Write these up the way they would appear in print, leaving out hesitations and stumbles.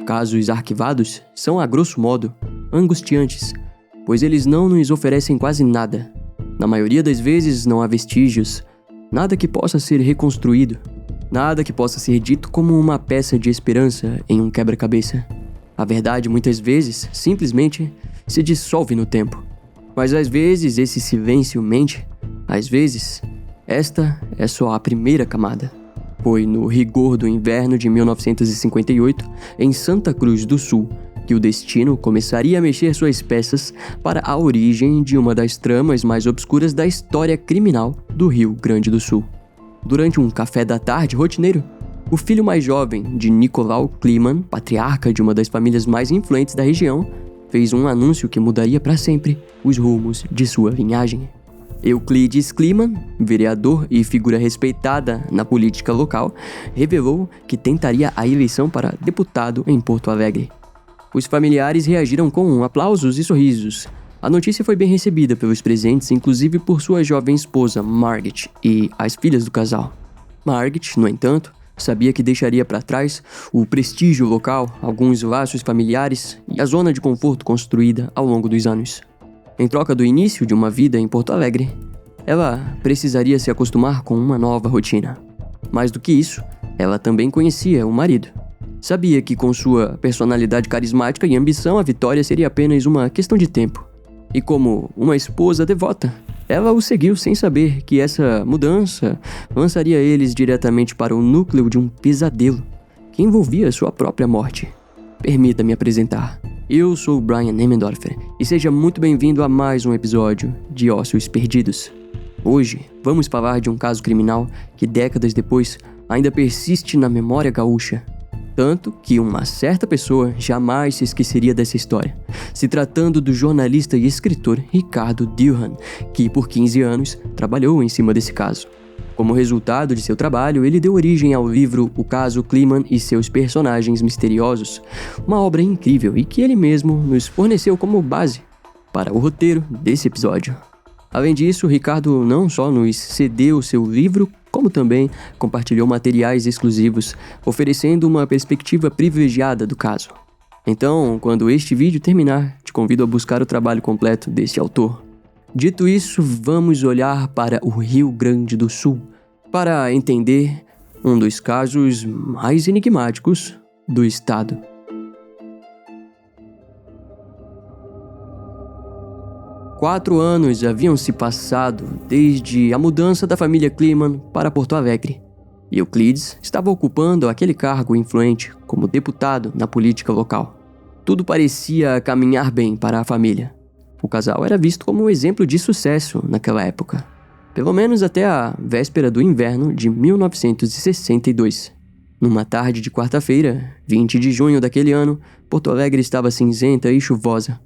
casos arquivados são, a grosso modo, angustiantes, pois eles não nos oferecem quase nada. Na maioria das vezes não há vestígios, nada que possa ser reconstruído, nada que possa ser dito como uma peça de esperança em um quebra-cabeça. A verdade, muitas vezes, simplesmente se dissolve no tempo. Mas às vezes esse silêncio mente, às vezes esta é só a primeira camada. Foi no rigor do inverno de 1958, em Santa Cruz do Sul, que o destino começaria a mexer suas peças para a origem de uma das tramas mais obscuras da história criminal do Rio Grande do Sul. Durante um café da tarde rotineiro, o filho mais jovem de Nicolau Kleeman, patriarca de uma das famílias mais influentes da região, fez um anúncio que mudaria para sempre os rumos de sua linhagem. Euclides Kleeman, vereador e figura respeitada na política local, revelou que tentaria a eleição para deputado em Porto Alegre. Os familiares reagiram com aplausos e sorrisos. A notícia foi bem recebida pelos presentes, inclusive por sua jovem esposa, Margit, e as filhas do casal. Margit, no entanto, sabia que deixaria para trás o prestígio local, alguns laços familiares e a zona de conforto construída ao longo dos anos. Em troca do início de uma vida em Porto Alegre, ela precisaria se acostumar com uma nova rotina. Mais do que isso, ela também conhecia o marido. Sabia que com sua personalidade carismática e ambição, a vitória seria apenas uma questão de tempo. E como uma esposa devota, ela o seguiu sem saber que essa mudança lançaria eles diretamente para o núcleo de um pesadelo que envolvia sua própria morte. Permita-me apresentar. Eu sou o Brian Emmendorfer e seja muito bem-vindo a mais um episódio de Ossos Perdidos. Hoje, vamos falar de um caso criminal que décadas depois ainda persiste na memória gaúcha. Tanto que uma certa pessoa jamais se esqueceria dessa história, se tratando do jornalista e escritor Ricardo Dillon, que por 15 anos trabalhou em cima desse caso. Como resultado de seu trabalho, ele deu origem ao livro O Caso Kleeman e Seus Personagens Misteriosos, uma obra incrível e que ele mesmo nos forneceu como base para o roteiro desse episódio. Além disso, Ricardo não só nos cedeu seu livro, como também compartilhou materiais exclusivos, oferecendo uma perspectiva privilegiada do caso. Então, quando este vídeo terminar, te convido a buscar o trabalho completo deste autor. Dito isso, vamos olhar para o Rio Grande do Sul para entender um dos casos mais enigmáticos do estado. Quatro anos haviam se passado desde a mudança da família Kleeman para Porto Alegre. E Euclides estava ocupando aquele cargo influente como deputado na política local. Tudo parecia caminhar bem para a família. O casal era visto como um exemplo de sucesso naquela época, pelo menos até a véspera do inverno de 1962. Numa tarde de quarta-feira, 20 de junho daquele ano, Porto Alegre estava cinzenta e chuvosa.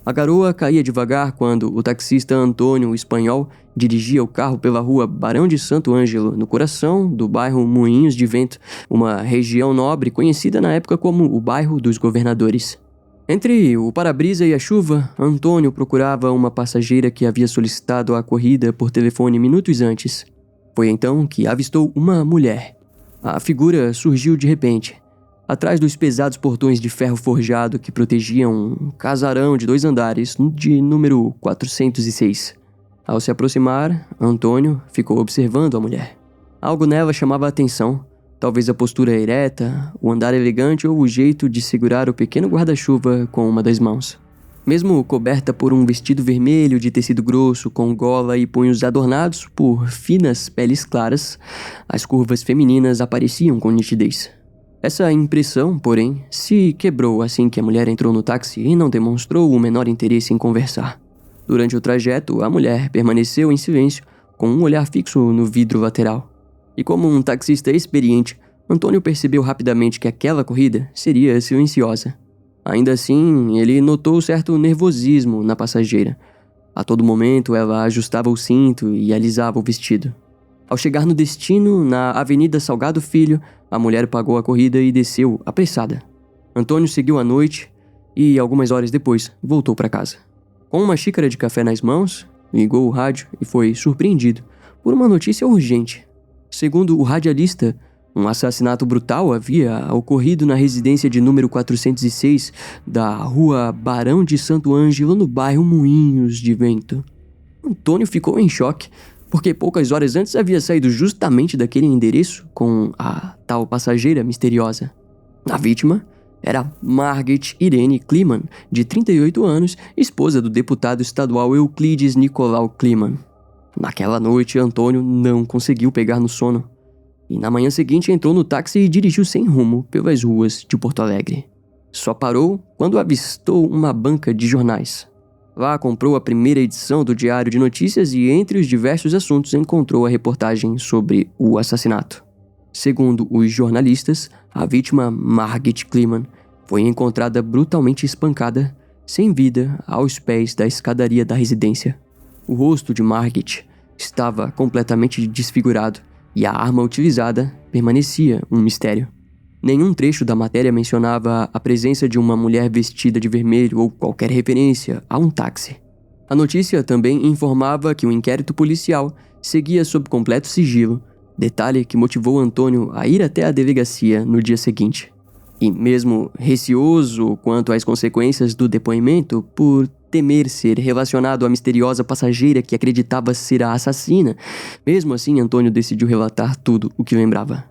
A garoa caía devagar quando o taxista Antônio Espanhol dirigia o carro pela rua Barão de Santo Ângelo, no coração do bairro Moinhos de Vento, uma região nobre conhecida na época como o bairro dos Governadores. Entre o para-brisa e a chuva, Antônio procurava uma passageira que havia solicitado a corrida por telefone minutos antes. Foi então que avistou uma mulher. A figura surgiu de repente, atrás dos pesados portões de ferro forjado que protegiam um casarão de 2 andares de número 406. Ao se aproximar, Antônio ficou observando a mulher. Algo nela chamava a atenção. Talvez a postura ereta, o andar elegante ou o jeito de segurar o pequeno guarda-chuva com uma das mãos. Mesmo coberta por um vestido vermelho de tecido grosso, com gola e punhos adornados por finas peles claras, as curvas femininas apareciam com nitidez. Essa impressão, porém, se quebrou assim que a mulher entrou no táxi e não demonstrou o menor interesse em conversar. Durante o trajeto, a mulher permaneceu em silêncio, com um olhar fixo no vidro lateral. E como um taxista experiente, Antônio percebeu rapidamente que aquela corrida seria silenciosa. Ainda assim, ele notou certo nervosismo na passageira. A todo momento, ela ajustava o cinto e alisava o vestido. Ao chegar no destino, na Avenida Salgado Filho, a mulher pagou a corrida e desceu, apressada. Antônio seguiu a noite e, algumas horas depois, voltou para casa. Com uma xícara de café nas mãos, ligou o rádio e foi surpreendido por uma notícia urgente. Segundo o radialista, Um assassinato brutal havia ocorrido na residência de número 406 da rua Barão de Santo Ângelo, no bairro Moinhos de Vento. Antônio ficou em choque, porque poucas horas antes havia saído justamente daquele endereço com a tal passageira misteriosa. A vítima era Margit Irene Kliman, de 38 anos, esposa do deputado estadual Euclides Nicolau Kliman. Naquela noite, Antônio não conseguiu pegar no sono. E na manhã seguinte entrou no táxi e dirigiu sem rumo pelas ruas de Porto Alegre. Só parou quando avistou uma banca de jornais. Lá comprou a primeira edição do Diário de Notícias e, entre os diversos assuntos, encontrou a reportagem sobre o assassinato. Segundo os jornalistas, a vítima, Margit Kliman, foi encontrada brutalmente espancada, sem vida, aos pés da escadaria da residência. O rosto de Margit estava completamente desfigurado e a arma utilizada permanecia um mistério. Nenhum trecho da matéria mencionava a presença de uma mulher vestida de vermelho ou qualquer referência a um táxi. A notícia também informava que o inquérito policial seguia sob completo sigilo, detalhe que motivou Antônio a ir até a delegacia no dia seguinte. E mesmo receoso quanto às consequências do depoimento, por temer ser relacionado à misteriosa passageira que acreditava ser a assassina, mesmo assim Antônio decidiu relatar tudo o que lembrava.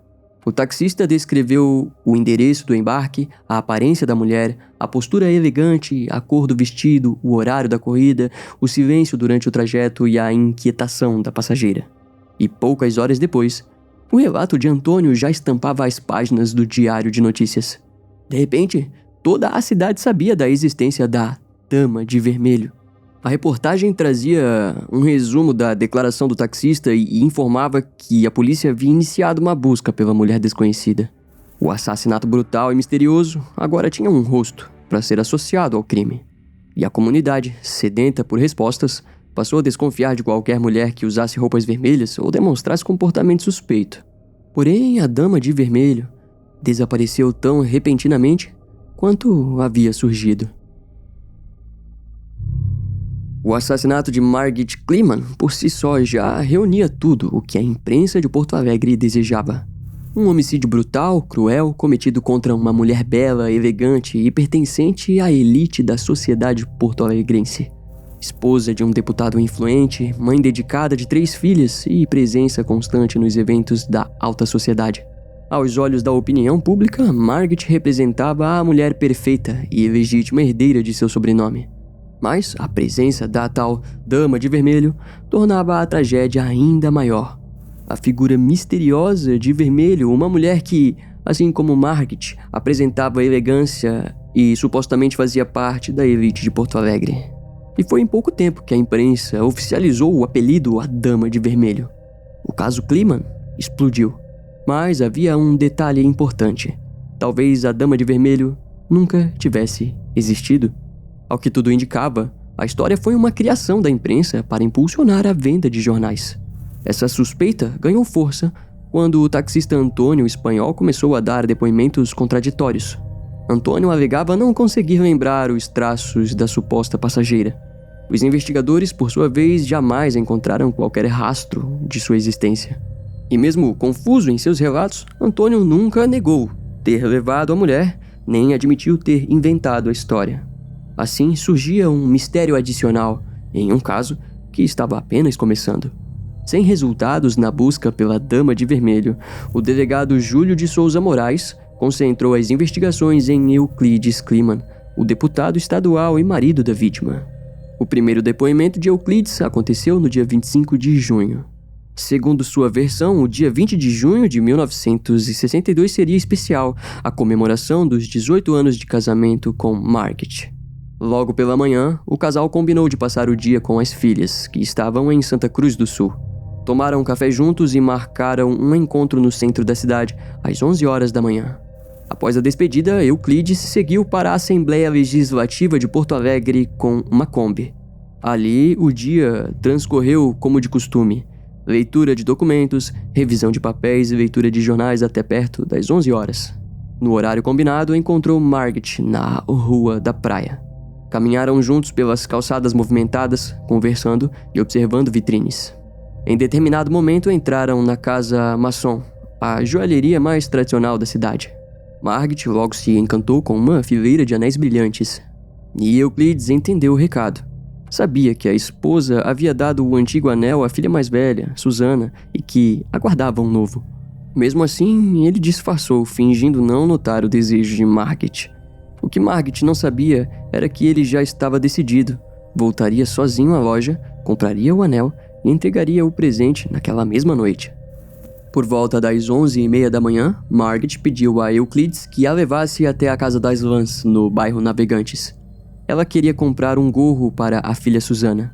O taxista descreveu o endereço do embarque, a aparência da mulher, a postura elegante, a cor do vestido, o horário da corrida, o silêncio durante o trajeto e a inquietação da passageira. E poucas horas depois, o relato de Antônio já estampava as páginas do Diário de Notícias. De repente, toda a cidade sabia da existência da Dama de Vermelho. A reportagem trazia um resumo da declaração do taxista e informava que a polícia havia iniciado uma busca pela mulher desconhecida. O assassinato brutal e misterioso agora tinha um rosto para ser associado ao crime. E a comunidade, sedenta por respostas, passou a desconfiar de qualquer mulher que usasse roupas vermelhas ou demonstrasse comportamento suspeito. Porém, a Dama de Vermelho desapareceu tão repentinamente quanto havia surgido. O assassinato de Margit Kliman, por si só, já reunia tudo o que a imprensa de Porto Alegre desejava. Um homicídio brutal, cruel, cometido contra uma mulher bela, elegante e pertencente à elite da sociedade porto-alegrense. Esposa de um deputado influente, mãe dedicada de 3 filhas e presença constante nos eventos da alta sociedade. Aos olhos da opinião pública, Margit representava a mulher perfeita e legítima herdeira de seu sobrenome. Mas a presença da tal Dama de Vermelho tornava a tragédia ainda maior. A figura misteriosa de vermelho, uma mulher que, assim como Margit, apresentava elegância e supostamente fazia parte da elite de Porto Alegre. E foi em pouco tempo que a imprensa oficializou o apelido a Dama de Vermelho. O caso Kliman explodiu. Mas havia um detalhe importante. Talvez a Dama de Vermelho nunca tivesse existido. Ao que tudo indicava, a história foi uma criação da imprensa para impulsionar a venda de jornais. Essa suspeita ganhou força quando o taxista Antônio espanhol começou a dar depoimentos contraditórios. Antônio alegava não conseguir lembrar os traços da suposta passageira. Os investigadores, por sua vez, jamais encontraram qualquer rastro de sua existência. E mesmo confuso em seus relatos, Antônio nunca negou ter levado a mulher, nem admitiu ter inventado a história. Assim, surgia um mistério adicional, em um caso que estava apenas começando. Sem resultados na busca pela Dama de Vermelho, o delegado Júlio de Souza Moraes concentrou as investigações em Euclides Kliman, o deputado estadual e marido da vítima. O primeiro depoimento de Euclides aconteceu no dia 25 de junho. Segundo sua versão, o dia 20 de junho de 1962 seria especial, a comemoração dos 18 anos de casamento com Margit. Logo pela manhã, o casal combinou de passar o dia com as filhas, que estavam em Santa Cruz do Sul. Tomaram um café juntos e marcaram um encontro no centro da cidade, às 11 horas da manhã. Após a despedida, Euclides seguiu para a Assembleia Legislativa de Porto Alegre com uma Kombi. Ali, o dia transcorreu como de costume. Leitura de documentos, revisão de papéis e leitura de jornais até perto das 11 horas. No horário combinado, encontrou Margit na Rua da Praia. Caminharam juntos pelas calçadas movimentadas, conversando e observando vitrines. Em determinado momento, entraram na Casa Masson, a joalheria mais tradicional da cidade. Margit logo se encantou com uma fileira de anéis brilhantes. E Euclides entendeu o recado. Sabia que a esposa havia dado o antigo anel à filha mais velha, Susana, e que aguardava um novo. Mesmo assim, ele disfarçou, fingindo não notar o desejo de Margit. O que Margit não sabia era que ele já estava decidido. Voltaria sozinho à loja, compraria o anel e entregaria o presente naquela mesma noite. Por volta das 11h30 da manhã, Margit pediu a Euclides que a levasse até a casa das Lãs, no bairro Navegantes. Ela queria comprar um gorro para a filha Susana.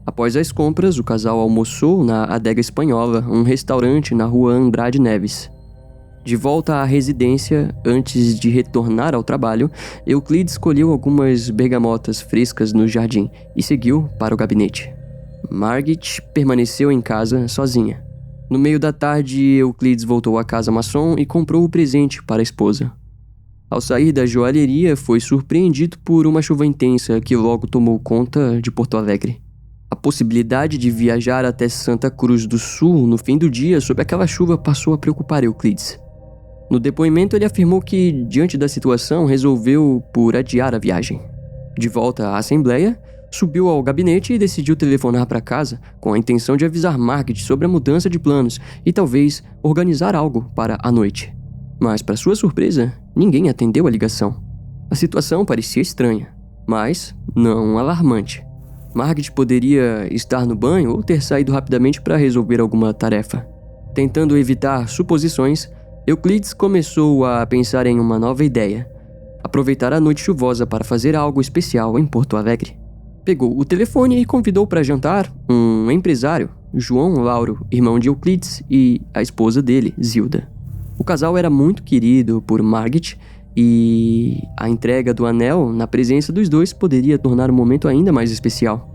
Após as compras, o casal almoçou na Adega Espanhola, um restaurante na rua Andrade Neves. De volta à residência, antes de retornar ao trabalho, Euclides colheu algumas bergamotas frescas no jardim e seguiu para o gabinete. Margit permaneceu em casa sozinha. No meio da tarde, Euclides voltou à casa maçom e comprou o presente para a esposa. Ao sair da joalheria, foi surpreendido por uma chuva intensa que logo tomou conta de Porto Alegre. A possibilidade de viajar até Santa Cruz do Sul no fim do dia sob aquela chuva passou a preocupar Euclides. No depoimento, ele afirmou que, diante da situação, resolveu por adiar a viagem. De volta à Assembleia, subiu ao gabinete e decidiu telefonar para casa com a intenção de avisar Margit sobre a mudança de planos e talvez organizar algo para a noite. Mas, para sua surpresa, ninguém atendeu a ligação. A situação parecia estranha, mas não alarmante. Margit poderia estar no banho ou ter saído rapidamente para resolver alguma tarefa. Tentando evitar suposições, Euclides começou a pensar em uma nova ideia: aproveitar a noite chuvosa para fazer algo especial em Porto Alegre. Pegou o telefone e convidou para jantar um empresário, João Lauro, irmão de Euclides, e a esposa dele, Zilda. O casal era muito querido por Margit e a entrega do anel na presença dos dois poderia tornar o momento ainda mais especial.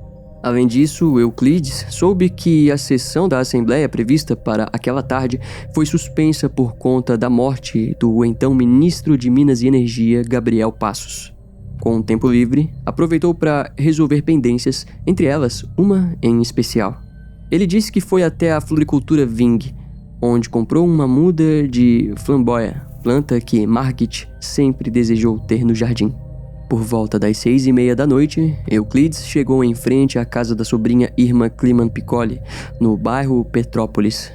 Além disso, Euclides soube que a sessão da Assembleia prevista para aquela tarde foi suspensa por conta da morte do então ministro de Minas e Energia, Gabriel Passos. Com o tempo livre, aproveitou para resolver pendências, entre elas uma em especial. Ele disse que foi até a floricultura Ving, onde comprou uma muda de flamboia, planta que Margit sempre desejou ter no jardim. Por volta das 6h30 da noite, Euclides chegou em frente à casa da sobrinha Irma Kliman Piccoli, no bairro Petrópolis.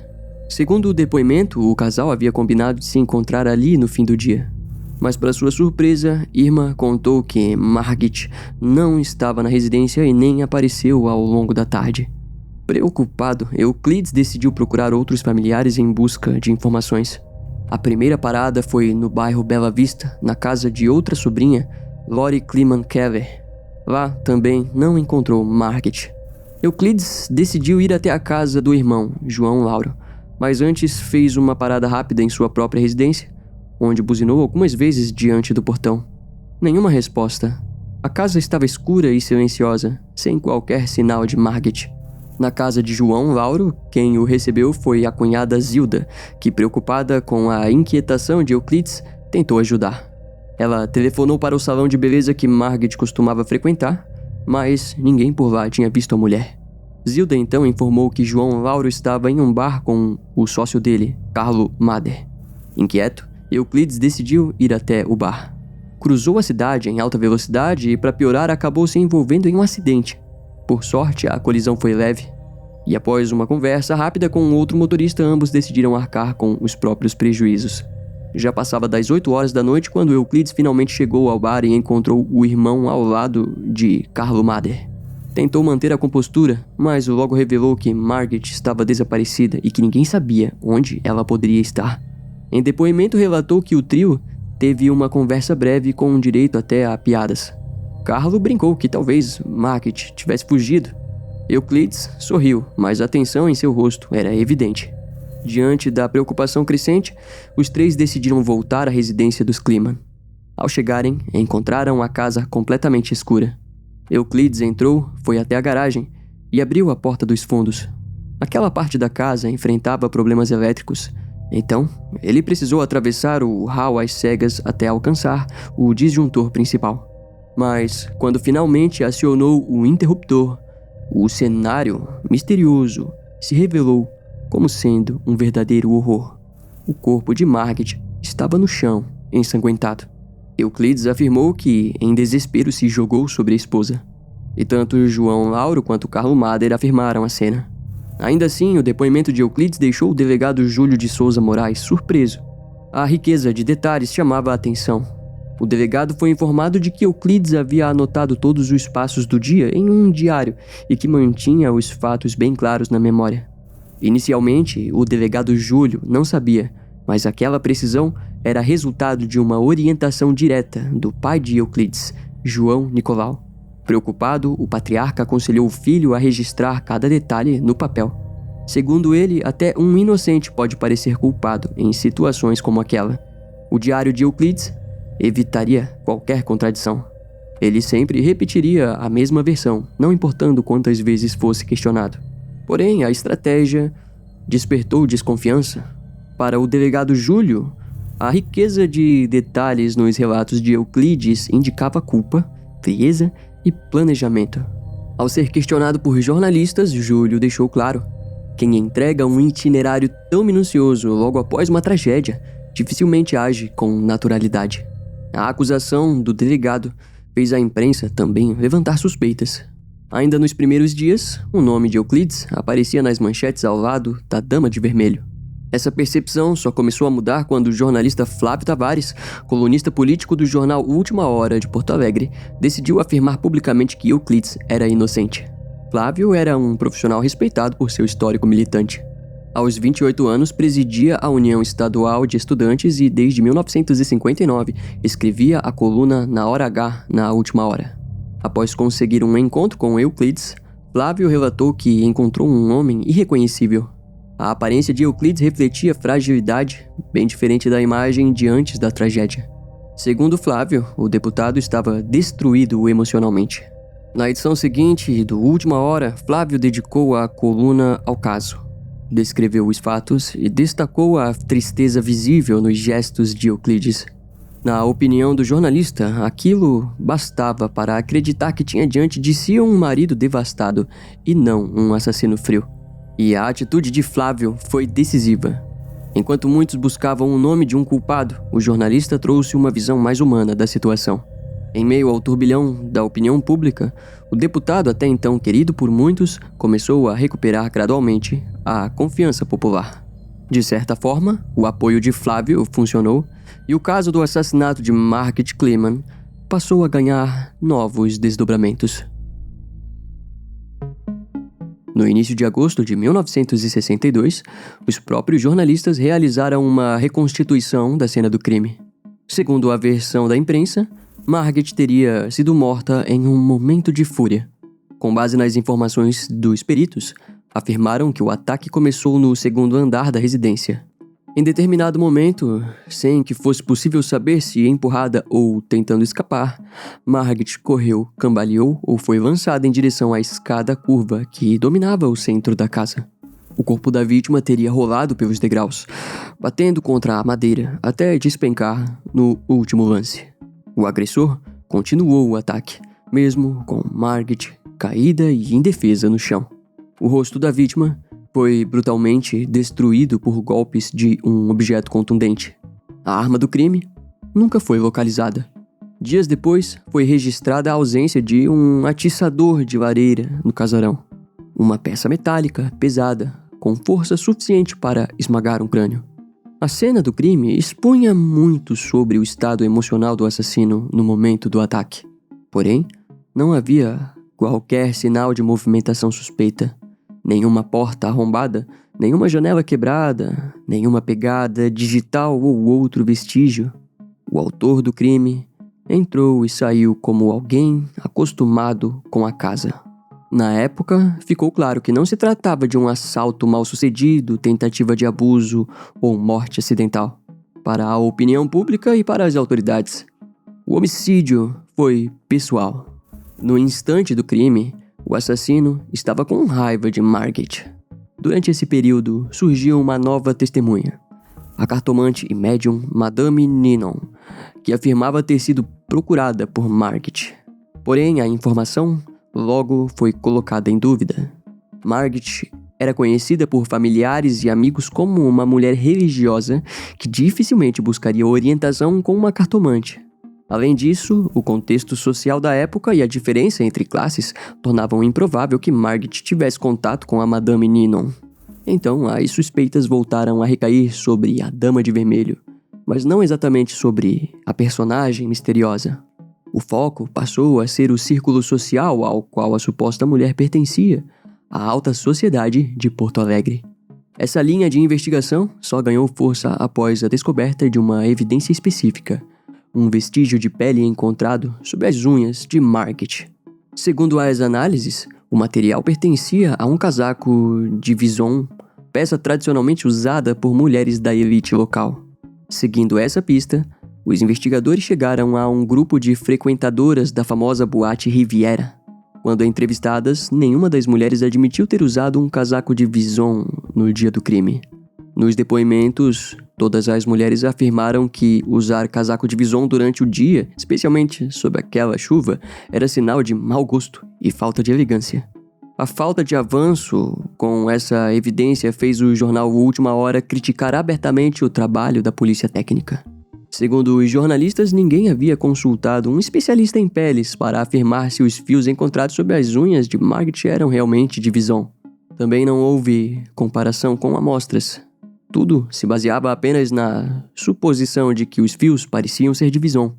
Segundo o depoimento, o casal havia combinado de se encontrar ali no fim do dia. Mas, para sua surpresa, Irma contou que Margit não estava na residência e nem apareceu ao longo da tarde. Preocupado, Euclides decidiu procurar outros familiares em busca de informações. A primeira parada foi no bairro Bela Vista, na casa de outra sobrinha, Lori Kliman Keller. Lá também não encontrou Margit. Euclides decidiu ir até a casa do irmão, João Lauro, mas antes fez uma parada rápida em sua própria residência, onde buzinou algumas vezes diante do portão. Nenhuma resposta. A casa estava escura e silenciosa, sem qualquer sinal de Margit. Na casa de João Lauro, quem o recebeu foi a cunhada Zilda, que, preocupada com a inquietação de Euclides, tentou ajudar. Ela telefonou para o salão de beleza que Margit costumava frequentar, mas ninguém por lá tinha visto a mulher. Zilda então informou que João Lauro estava em um bar com o sócio dele, Carlo Mader. Inquieto, Euclides decidiu ir até o bar. Cruzou a cidade em alta velocidade e, para piorar, acabou se envolvendo em um acidente. Por sorte, a colisão foi leve. E após uma conversa rápida com outro motorista, ambos decidiram arcar com os próprios prejuízos. Já passava das 8h da noite quando Euclides finalmente chegou ao bar e encontrou o irmão ao lado de Carlo Mader. Tentou manter a compostura, mas logo revelou que Margit estava desaparecida e que ninguém sabia onde ela poderia estar. Em depoimento, relatou que o trio teve uma conversa breve com direito até a piadas. Carlo brincou que talvez Margit tivesse fugido. Euclides sorriu, mas a tensão em seu rosto era evidente. Diante da preocupação crescente, os três decidiram voltar à residência dos Kliman. Ao chegarem, encontraram a casa completamente escura. Euclides entrou, foi até a garagem e abriu a porta dos fundos. Aquela parte da casa enfrentava problemas elétricos, então ele precisou atravessar o hall às cegas até alcançar o disjuntor principal. Mas, quando finalmente acionou o interruptor, o cenário misterioso se revelou como sendo um verdadeiro horror. o corpo de Margit estava no chão, ensanguentado. Euclides afirmou que, em desespero, se jogou sobre a esposa. E tanto João Lauro quanto Carlo Mader afirmaram a cena. Ainda assim, o depoimento de Euclides deixou o delegado Júlio de Souza Moraes surpreso. A riqueza de detalhes chamava a atenção. O delegado foi informado de que Euclides havia anotado todos os passos do dia em um diário e que mantinha os fatos bem claros na memória. Inicialmente, o delegado Júlio não sabia, mas aquela precisão era resultado de uma orientação direta do pai de Euclides, João Nicolau. Preocupado, o patriarca aconselhou o filho a registrar cada detalhe no papel. Segundo ele, até um inocente pode parecer culpado em situações como aquela. O diário de Euclides evitaria qualquer contradição. Ele sempre repetiria a mesma versão, não importando quantas vezes fosse questionado. Porém, a estratégia despertou desconfiança. Para o delegado Júlio, a riqueza de detalhes nos relatos de Euclides indicava culpa, frieza e planejamento. Ao ser questionado por jornalistas, Júlio deixou claro: quem entrega um itinerário tão minucioso logo após uma tragédia dificilmente age com naturalidade. A acusação do delegado fez a imprensa também levantar suspeitas. Ainda nos primeiros dias, o nome de Euclides aparecia nas manchetes ao lado da Dama de Vermelho. Essa percepção só começou a mudar quando o jornalista Flávio Tavares, colunista político do jornal Última Hora de Porto Alegre, decidiu afirmar publicamente que Euclides era inocente. Flávio era um profissional respeitado por seu histórico militante. Aos 28 anos, presidia a União Estadual de Estudantes e, desde 1959, escrevia a coluna Na Hora H, na Última Hora. Após conseguir um encontro com Euclides, Flávio relatou que encontrou um homem irreconhecível. A aparência de Euclides refletia fragilidade, bem diferente da imagem de antes da tragédia. Segundo Flávio, o deputado estava destruído emocionalmente. Na edição seguinte do Última Hora, Flávio dedicou a coluna ao caso. Descreveu os fatos e destacou a tristeza visível nos gestos de Euclides. Na opinião do jornalista, aquilo bastava para acreditar que tinha diante de si um marido devastado e não um assassino frio. E a atitude de Flávio foi decisiva. Enquanto muitos buscavam o nome de um culpado, o jornalista trouxe uma visão mais humana da situação. Em meio ao turbilhão da opinião pública, o deputado, até então querido por muitos, começou a recuperar gradualmente a confiança popular. De certa forma, o apoio de Flávio funcionou e o caso do assassinato de Margit Kleemann passou a ganhar novos desdobramentos. No início de agosto de 1962, os próprios jornalistas realizaram uma reconstituição da cena do crime. Segundo a versão da imprensa, Margit teria sido morta em um momento de fúria. Com base nas informações dos peritos, afirmaram que o ataque começou no segundo andar da residência. Em determinado momento, sem que fosse possível saber se empurrada ou tentando escapar, Margit correu, cambaleou ou foi lançada em direção à escada curva que dominava o centro da casa. O corpo da vítima teria rolado pelos degraus, batendo contra a madeira até despencar no último lance. O agressor continuou o ataque, mesmo com Margit caída e indefesa no chão. O rosto da vítima foi brutalmente destruído por golpes de um objeto contundente. A arma do crime nunca foi localizada. Dias depois, foi registrada a ausência de um atiçador de lareira no casarão. Uma peça metálica, pesada, com força suficiente para esmagar um crânio. A cena do crime expunha muito sobre o estado emocional do assassino no momento do ataque. Porém, não havia qualquer sinal de movimentação suspeita. Nenhuma porta arrombada, nenhuma janela quebrada, nenhuma pegada digital ou outro vestígio. O autor do crime entrou e saiu como alguém acostumado com a casa. Na época, ficou claro que não se tratava de um assalto mal-sucedido, tentativa de abuso ou morte acidental. Para a opinião pública e para as autoridades, o homicídio foi pessoal. No instante do crime, o assassino estava com raiva de Margit. Durante esse período, surgiu uma nova testemunha, a cartomante e médium Madame Ninon, que afirmava ter sido procurada por Margit. Porém, a informação logo foi colocada em dúvida. Margit Era conhecida por familiares e amigos como uma mulher religiosa que dificilmente buscaria orientação com uma cartomante. Além disso, o contexto social da época e a diferença entre classes tornavam improvável que Margit tivesse contato com a Madame Ninon. Então, as suspeitas voltaram a recair sobre a Dama de Vermelho, mas não exatamente sobre a personagem misteriosa. O foco passou a ser o círculo social ao qual a suposta mulher pertencia, a alta sociedade de Porto Alegre. Essa linha de investigação só ganhou força após a descoberta de uma evidência específica, um vestígio de pele encontrado sob as unhas de Margit. Segundo as análises, o material pertencia a um casaco de vison, peça tradicionalmente usada por mulheres da elite local. Seguindo essa pista, os investigadores chegaram a um grupo de frequentadoras da famosa boate Riviera. Quando entrevistadas, nenhuma das mulheres admitiu ter usado um casaco de vison no dia do crime. Nos depoimentos, todas as mulheres afirmaram que usar casaco de vison durante o dia, especialmente sob aquela chuva, era sinal de mau gosto e falta de elegância. A falta de avanço com essa evidência fez o jornal Última Hora criticar abertamente o trabalho da polícia técnica. Segundo os jornalistas, ninguém havia consultado um especialista em peles para afirmar se os fios encontrados sob as unhas de Margit eram realmente de vison. Também não houve comparação com amostras. Tudo se baseava apenas na suposição de que os fios pareciam ser de vison.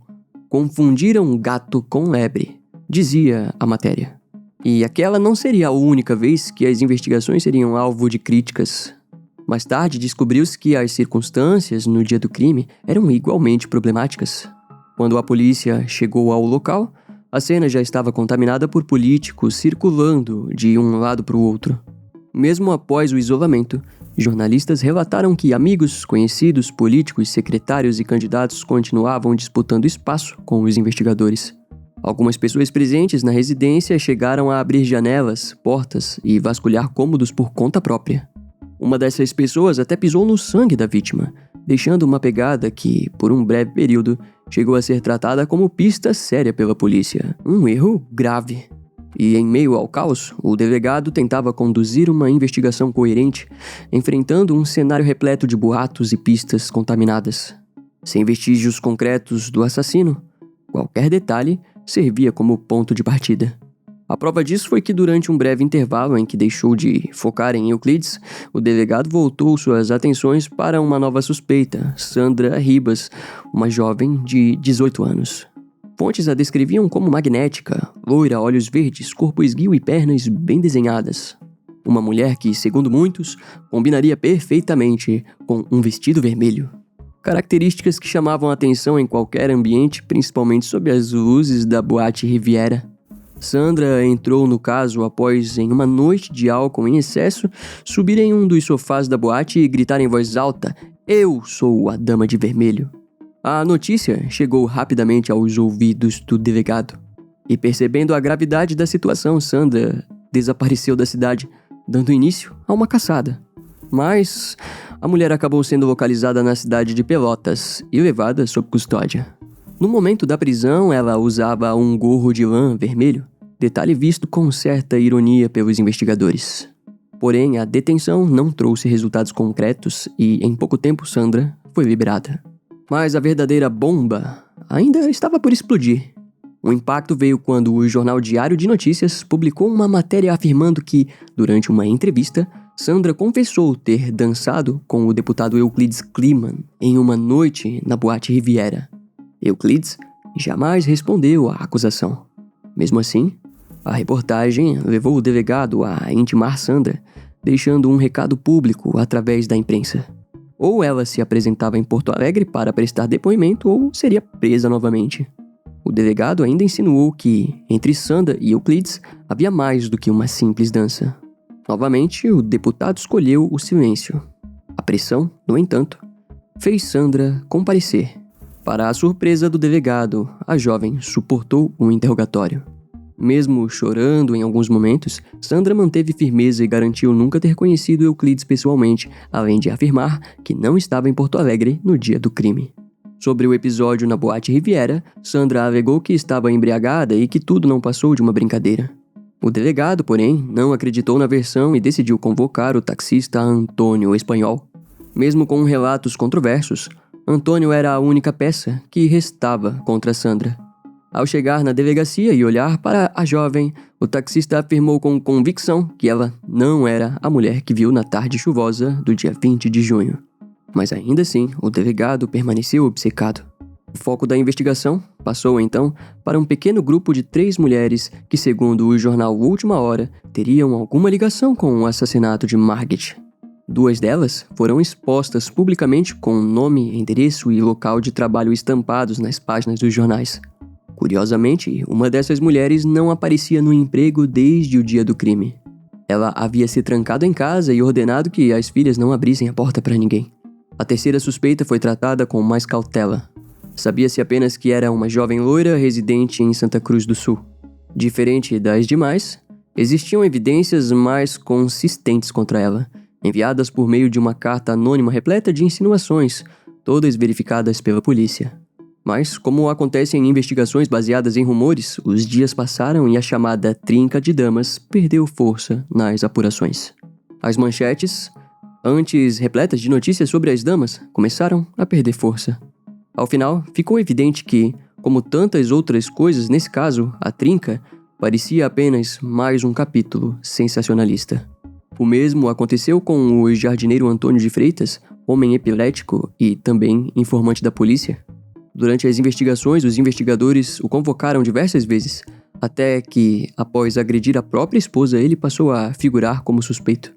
Confundiram gato com lebre, dizia a matéria. E aquela não seria a única vez que as investigações seriam alvo de críticas. Mais tarde, descobriu-se que as circunstâncias no dia do crime eram igualmente problemáticas. Quando a polícia chegou ao local, a cena já estava contaminada por políticos circulando de um lado para o outro. Mesmo após o isolamento, jornalistas relataram que amigos, conhecidos, políticos, secretários e candidatos continuavam disputando espaço com os investigadores. Algumas pessoas presentes na residência chegaram a abrir janelas, portas e vasculhar cômodos por conta própria. Uma dessas pessoas até pisou no sangue da vítima, deixando uma pegada que, por um breve período, chegou a ser tratada como pista séria pela polícia. Um erro grave. E em meio ao caos, o delegado tentava conduzir uma investigação coerente, enfrentando um cenário repleto de boatos e pistas contaminadas. Sem vestígios concretos do assassino, qualquer detalhe servia como ponto de partida. A prova disso foi que durante um breve intervalo em que deixou de focar em Euclides, o delegado voltou suas atenções para uma nova suspeita, Sandra Ribas, uma jovem de 18 anos. Fontes a descreviam como magnética, loira, olhos verdes, corpo esguio e pernas bem desenhadas. Uma mulher que, segundo muitos, combinaria perfeitamente com um vestido vermelho. Características que chamavam a atenção em qualquer ambiente, principalmente sob as luzes da boate Riviera. Sandra entrou no caso após, em uma noite de álcool em excesso, subir em um dos sofás da boate e gritar em voz alta: "Eu sou a Dama de Vermelho". A notícia chegou rapidamente aos ouvidos do delegado. E percebendo a gravidade da situação, Sandra desapareceu da cidade, dando início a uma caçada. Mas a mulher acabou sendo localizada na cidade de Pelotas e levada sob custódia. No momento da prisão, ela usava um gorro de lã vermelho, detalhe visto com certa ironia pelos investigadores. Porém, a detenção não trouxe resultados concretos e, em pouco tempo, Sandra foi liberada. Mas a verdadeira bomba ainda estava por explodir. O impacto veio quando o jornal Diário de Notícias publicou uma matéria afirmando que, durante uma entrevista, Sandra confessou ter dançado com o deputado Euclides Kliman em uma noite na boate Riviera. Euclides jamais respondeu à acusação. Mesmo assim, a reportagem levou o delegado a intimar Sandra, deixando um recado público através da imprensa. Ou ela se apresentava em Porto Alegre para prestar depoimento ou seria presa novamente. O delegado ainda insinuou que, entre Sandra e Euclides, havia mais do que uma simples dança. Novamente, o deputado escolheu o silêncio. A pressão, no entanto, fez Sandra comparecer. Para a surpresa do delegado, a jovem suportou o interrogatório. Mesmo chorando em alguns momentos, Sandra manteve firmeza e garantiu nunca ter conhecido Euclides pessoalmente, além de afirmar que não estava em Porto Alegre no dia do crime. Sobre o episódio na boate Riviera, Sandra alegou que estava embriagada e que tudo não passou de uma brincadeira. O delegado, porém, não acreditou na versão e decidiu convocar o taxista Antônio Espanhol. Mesmo com relatos controversos, Antônio era a única peça que restava contra Sandra. Ao chegar na delegacia e olhar para a jovem, o taxista afirmou com convicção que ela não era a mulher que viu na tarde chuvosa do dia 20 de junho. Mas ainda assim, o delegado permaneceu obcecado. O foco da investigação passou então para um pequeno grupo de 3 mulheres que, segundo o jornal Última Hora, teriam alguma ligação com o assassinato de Margit. 2 delas foram expostas publicamente com nome, endereço e local de trabalho estampados nas páginas dos jornais. Curiosamente, uma dessas mulheres não aparecia no emprego desde o dia do crime. Ela havia se trancado em casa e ordenado que as filhas não abrissem a porta para ninguém. A terceira suspeita foi tratada com mais cautela. Sabia-se apenas que era uma jovem loira residente em Santa Cruz do Sul. Diferente das demais, existiam evidências mais consistentes contra ela, enviadas por meio de uma carta anônima repleta de insinuações, todas verificadas pela polícia. Mas, como acontece em investigações baseadas em rumores, os dias passaram e a chamada trinca de damas perdeu força nas apurações. As manchetes, antes repletas de notícias sobre as damas, começaram a perder força. Ao final, ficou evidente que, como tantas outras coisas nesse caso, a trinca parecia apenas mais um capítulo sensacionalista. O mesmo aconteceu com o jardineiro Antônio de Freitas, homem epilético e também informante da polícia. Durante as investigações, os investigadores o convocaram diversas vezes, até que, após agredir a própria esposa, ele passou a figurar como suspeito.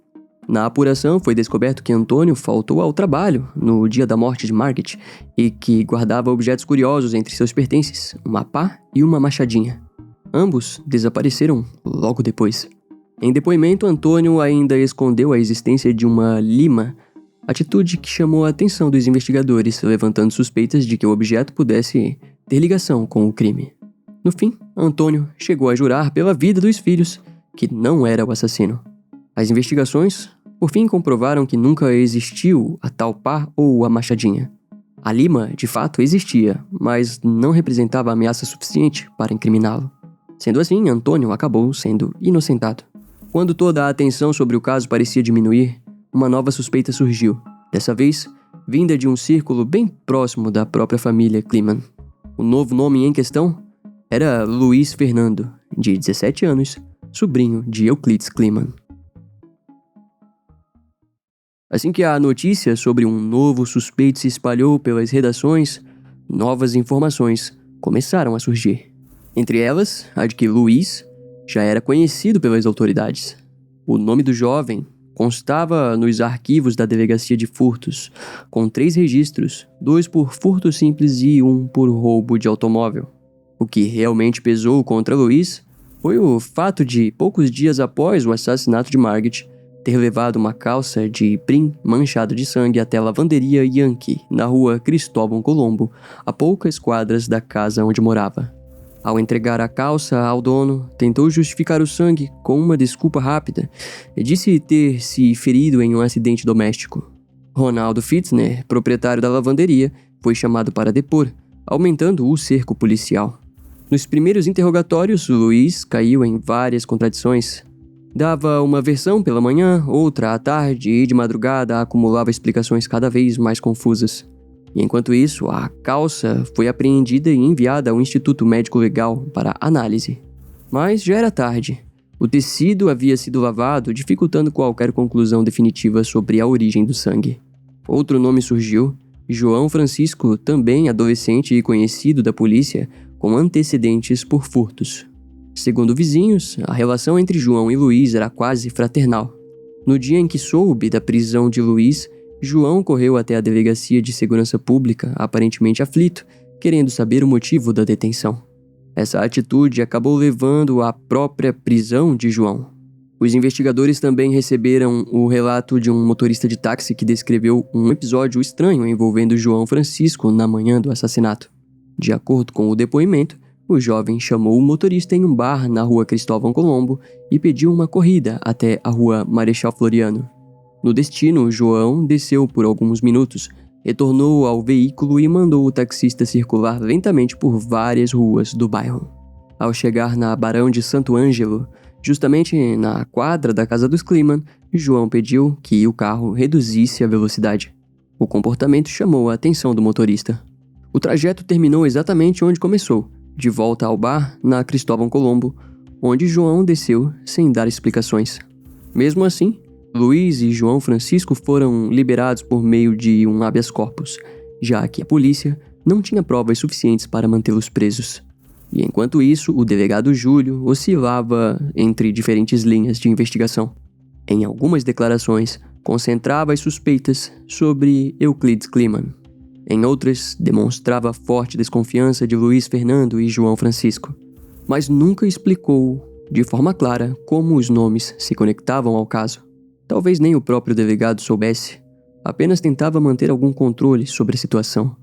Na apuração, foi descoberto que Antônio faltou ao trabalho no dia da morte de Margit e que guardava objetos curiosos entre seus pertences, uma pá e uma machadinha. Ambos desapareceram logo depois. Em depoimento, Antônio ainda escondeu a existência de uma lima, atitude que chamou a atenção dos investigadores, levantando suspeitas de que o objeto pudesse ter ligação com o crime. No fim, Antônio chegou a jurar pela vida dos filhos que não era o assassino. As investigações, por fim, comprovaram que nunca existiu a tal pá ou a machadinha. A lima, de fato, existia, mas não representava ameaça suficiente para incriminá-lo. Sendo assim, Antônio acabou sendo inocentado. Quando toda a atenção sobre o caso parecia diminuir, uma nova suspeita surgiu, dessa vez vinda de um círculo bem próximo da própria família Kliman. O novo nome em questão era Luiz Fernando, de 17 anos, sobrinho de Euclides Kliman. Assim que a notícia sobre um novo suspeito se espalhou pelas redações, novas informações começaram a surgir. Entre elas, a de que Luiz já era conhecido pelas autoridades. O nome do jovem constava nos arquivos da Delegacia de Furtos, com 3 registros, 2 por furto simples e 1 por roubo de automóvel. O que realmente pesou contra Luiz foi o fato de, poucos dias após o assassinato de Margit, ter levado uma calça de brim manchado de sangue até a lavanderia Yankee, na rua Cristóvão Colombo, a poucas quadras da casa onde morava. Ao entregar a calça ao dono, tentou justificar o sangue com uma desculpa rápida e disse ter se ferido em um acidente doméstico. Ronaldo Fitzner, proprietário da lavanderia, foi chamado para depor, aumentando o cerco policial. Nos primeiros interrogatórios, Luiz caiu em várias contradições. Dava uma versão pela manhã, outra à tarde e de madrugada acumulava explicações cada vez mais confusas. E enquanto isso, a calça foi apreendida e enviada ao Instituto Médico Legal para análise. Mas já era tarde. O tecido havia sido lavado, dificultando qualquer conclusão definitiva sobre a origem do sangue. Outro nome surgiu, João Francisco, também adolescente e conhecido da polícia, com antecedentes por furtos. Segundo vizinhos, a relação entre João e Luiz era quase fraternal. No dia em que soube da prisão de Luiz, João correu até a Delegacia de Segurança Pública, aparentemente aflito, querendo saber o motivo da detenção. Essa atitude acabou levando à própria prisão de João. Os investigadores também receberam o relato de um motorista de táxi que descreveu um episódio estranho envolvendo João Francisco na manhã do assassinato. De acordo com o depoimento, o jovem chamou o motorista em um bar na rua Cristóvão Colombo e pediu uma corrida até a rua Marechal Floriano. No destino, João desceu por alguns minutos, retornou ao veículo e mandou o taxista circular lentamente por várias ruas do bairro. Ao chegar na Barão de Santo Ângelo, Justamente na quadra da casa dos Kleeman, João pediu que o carro reduzisse a velocidade. O comportamento chamou a atenção do motorista. O trajeto terminou exatamente onde começou, de volta ao bar na Cristóvão Colombo, onde João desceu sem dar explicações. Mesmo assim, Luiz e João Francisco foram liberados por meio de um habeas corpus, já que a polícia não tinha provas suficientes para mantê-los presos. E enquanto isso, o delegado Júlio oscilava entre diferentes linhas de investigação. Em algumas declarações, concentrava as suspeitas sobre Euclides Kleeman. Em outras, demonstrava forte desconfiança de Luiz Fernando e João Francisco, mas nunca explicou de forma clara como os nomes se conectavam ao caso. Talvez nem o próprio delegado soubesse, apenas tentava manter algum controle sobre a situação.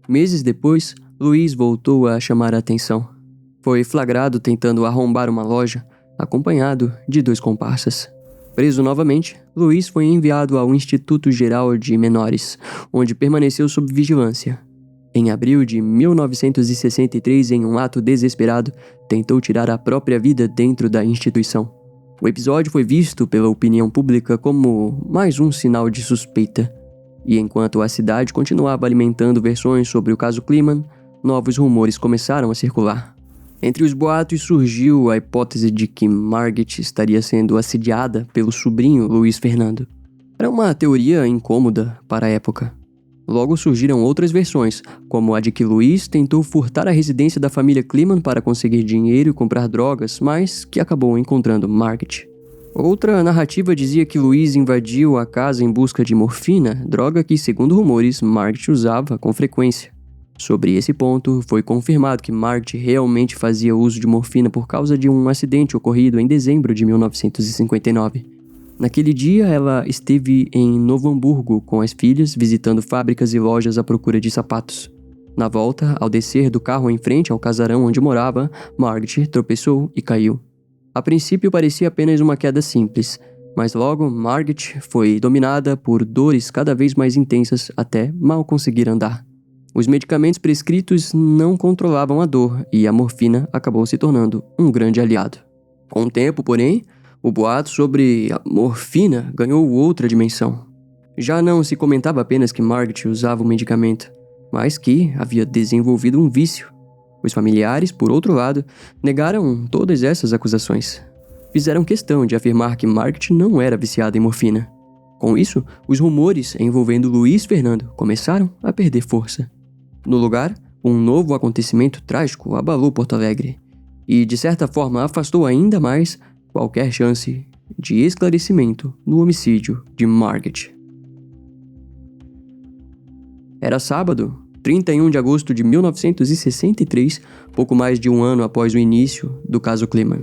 Meses depois, Luiz voltou a chamar a atenção. Foi flagrado tentando arrombar uma loja, acompanhado de 2 comparsas. Preso novamente, Luiz foi enviado ao Instituto Geral de Menores, onde permaneceu sob vigilância. Em abril de 1963, em um ato desesperado, tentou tirar a própria vida dentro da instituição. O episódio foi visto pela opinião pública como mais um sinal de suspeita. E enquanto a cidade continuava alimentando versões sobre o caso Kleeman, novos rumores começaram a circular. Entre os boatos surgiu a hipótese de que Margit estaria sendo assediada pelo sobrinho Luiz Fernando. Era uma teoria incômoda para a época. Logo surgiram outras versões, como a de que Luiz tentou furtar a residência da família Kleeman para conseguir dinheiro e comprar drogas, mas que acabou encontrando Margit. Outra narrativa dizia que Luiz invadiu a casa em busca de morfina, droga que, segundo rumores, Margit usava com frequência. Sobre esse ponto, foi confirmado que Margit realmente fazia uso de morfina por causa de um acidente ocorrido em dezembro de 1959. Naquele dia, ela esteve em Novo Hamburgo com as filhas, visitando fábricas e lojas à procura de sapatos. Na volta, ao descer do carro em frente ao casarão onde morava, Margit tropeçou e caiu. A princípio parecia apenas uma queda simples, mas logo Margit foi dominada por dores cada vez mais intensas até mal conseguir andar. Os medicamentos prescritos não controlavam a dor e a morfina acabou se tornando um grande aliado. Com o tempo, porém, o boato sobre a morfina ganhou outra dimensão. Já não se comentava apenas que Margit usava o medicamento, mas que havia desenvolvido um vício. Os familiares, por outro lado, negaram todas essas acusações. Fizeram questão de afirmar que Margit não era viciada em morfina. Com isso, os rumores envolvendo Luiz Fernando começaram a perder força. No lugar, um novo acontecimento trágico abalou Porto Alegre e, de certa forma, afastou ainda mais qualquer chance de esclarecimento no homicídio de Margit. Era sábado, 31 de agosto de 1963, pouco mais de um ano após o início do caso Kleeman.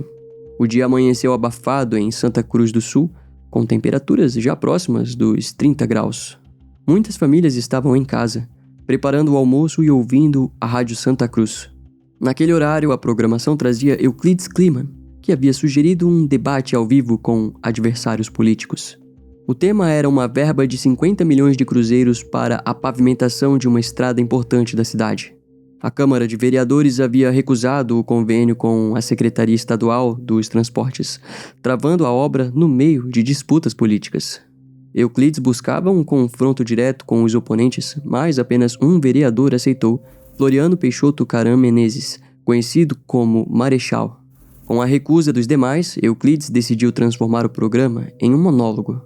O dia amanheceu abafado em Santa Cruz do Sul, com temperaturas já próximas dos 30 graus. Muitas famílias estavam em casa, preparando o almoço e ouvindo a Rádio Santa Cruz. Naquele horário, a programação trazia Euclides Kleeman, que havia sugerido um debate ao vivo com adversários políticos. O tema era uma verba de 50 milhões de cruzeiros para a pavimentação de uma estrada importante da cidade. A Câmara de Vereadores havia recusado o convênio com a Secretaria Estadual dos Transportes, travando a obra no meio de disputas políticas. Euclides buscava um confronto direto com os oponentes, mas apenas um vereador aceitou, Floriano Peixoto Caram Menezes, conhecido como Marechal. Com a recusa dos demais, Euclides decidiu transformar o programa em um monólogo.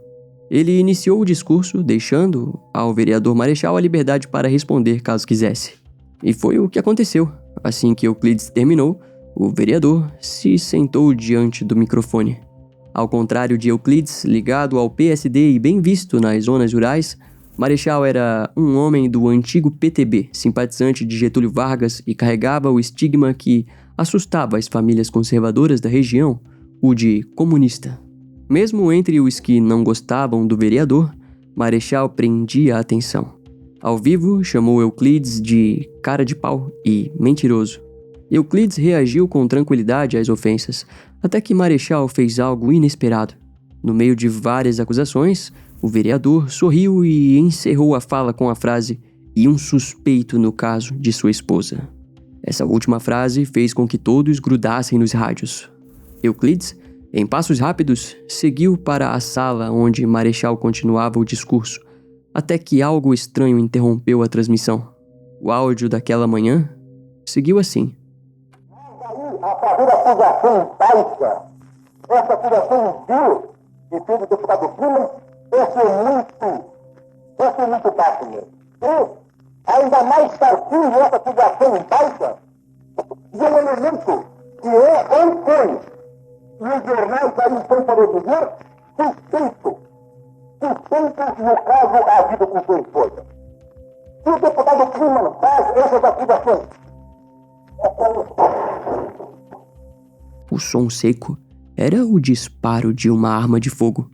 Ele iniciou o discurso, deixando ao vereador Marechal a liberdade para responder caso quisesse. E foi o que aconteceu. Assim que Euclides terminou, o vereador se sentou diante do microfone. Ao contrário de Euclides, ligado ao PSD e bem visto nas zonas rurais, Marechal era um homem do antigo PTB, simpatizante de Getúlio Vargas e carregava o estigma que assustava as famílias conservadoras da região, o de comunista. Mesmo entre os que não gostavam do vereador, Marechal prendia a atenção. Ao vivo, chamou Euclides de cara de pau e mentiroso. Euclides reagiu com tranquilidade às ofensas, até que Marechal fez algo inesperado. No meio de várias acusações, o vereador sorriu e encerrou a fala com a frase "e um suspeito no caso de sua esposa". Essa última frase fez com que todos grudassem nos rádios. Euclides Em passos rápidos, seguiu para a sala onde Marechal continuava o discurso, até que algo estranho interrompeu a transmissão. O áudio daquela manhã seguiu assim. A fazer acusação baixa, essa acusação vil que fez o deputado Climan, esse é muito baixo. E, ainda mais partindo essa acusação baixa, de um elemento que é antônimo. E os jornais aí estão para dizer suspeito, no caso havido com sua esposa. Se o deputado Climan faz essas acusações, o som seco era o disparo de uma arma de fogo.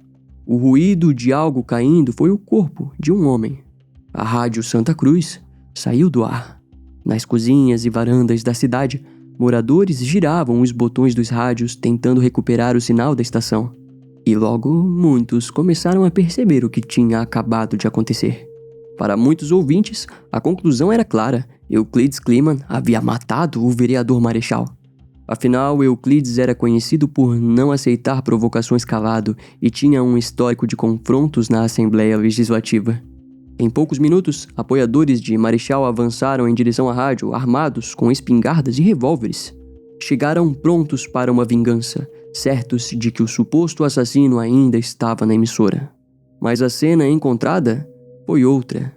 O ruído de algo caindo foi o corpo de um homem. A rádio Santa Cruz saiu do ar. Nas cozinhas e varandas da cidade, moradores giravam os botões dos rádios tentando recuperar o sinal da estação. E logo muitos começaram a perceber o que tinha acabado de acontecer. Para muitos ouvintes, a conclusão era clara. Euclides Climan havia matado o vereador Marechal. Afinal, Euclides era conhecido por não aceitar provocações calado e tinha um histórico de confrontos na Assembleia Legislativa. Em poucos minutos, apoiadores de Marechal avançaram em direção à rádio, armados com espingardas e revólveres. Chegaram prontos para uma vingança, certos de que o suposto assassino ainda estava na emissora. Mas a cena encontrada foi outra.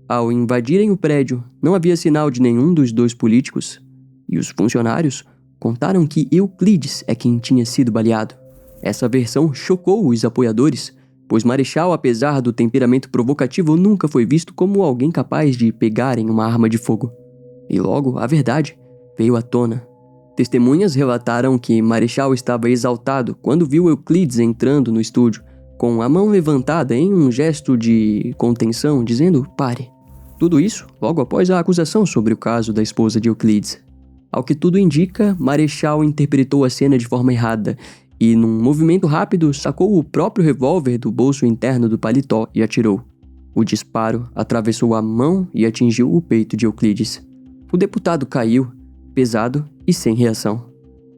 Ao invadirem o prédio, não havia sinal de nenhum dos dois políticos, e os funcionários contaram que Euclides é quem tinha sido baleado. Essa versão chocou os apoiadores, pois Marechal, apesar do temperamento provocativo, nunca foi visto como alguém capaz de pegar em uma arma de fogo. E logo, a verdade veio à tona. Testemunhas relataram que Marechal estava exaltado quando viu Euclides entrando no estúdio, com a mão levantada em um gesto de contenção, dizendo "pare". Tudo isso logo após a acusação sobre o caso da esposa de Euclides. Ao que tudo indica, Marechal interpretou a cena de forma errada e, num movimento rápido, sacou o próprio revólver do bolso interno do paletó e atirou. O disparo atravessou a mão e atingiu o peito de Euclides. O deputado caiu, pesado e sem reação.